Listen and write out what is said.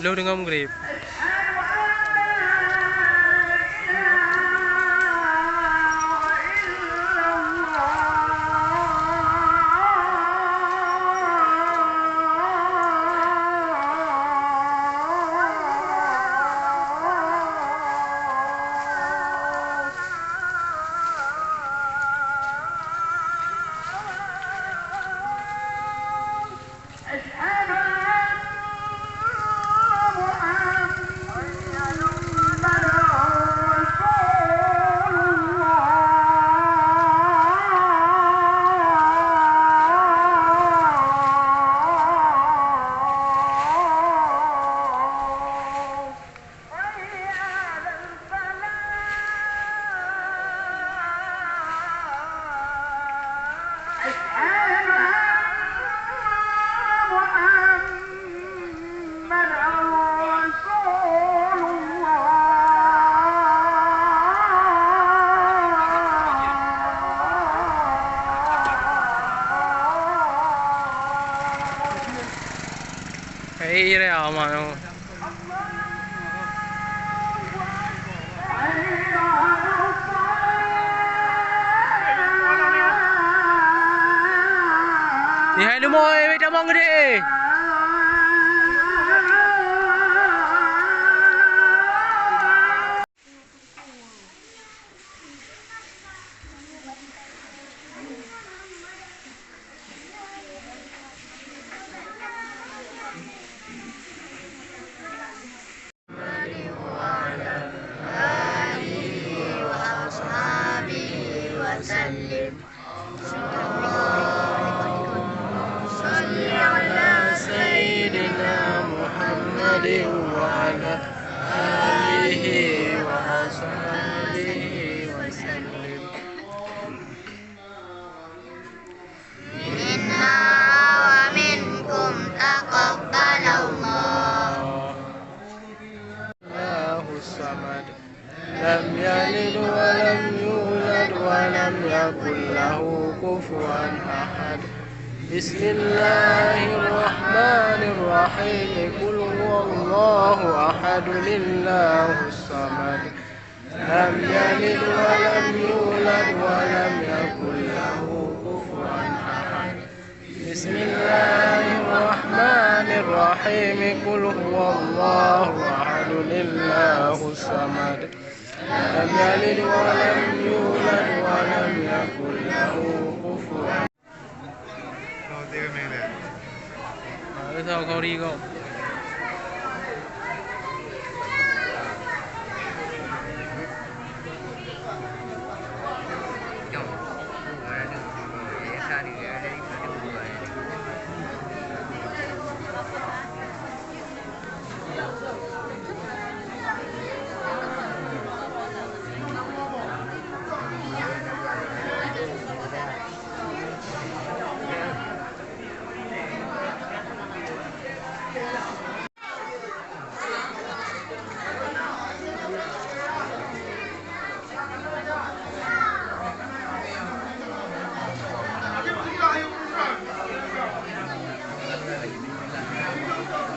Slow dengan grip. Hey, re amano. Ni hai lu moi, wei damang gede. وعلى آله وصحبه وسلم منا ومنكم تقبل الله. الله الصمد لم يلد ولم يولد ولم يكن له كفوا أحد. بسم الله الرحمن الرحيم قل هو الله أحد الله الصمد لم يلد ولم يولد ولم يكن له كفوا أحد. بسم الله الرحمن الرحيم قل هو الله أحد الله الصمد لم يلد ولم يولد ولم يكن له كفوا. Sao không đi không?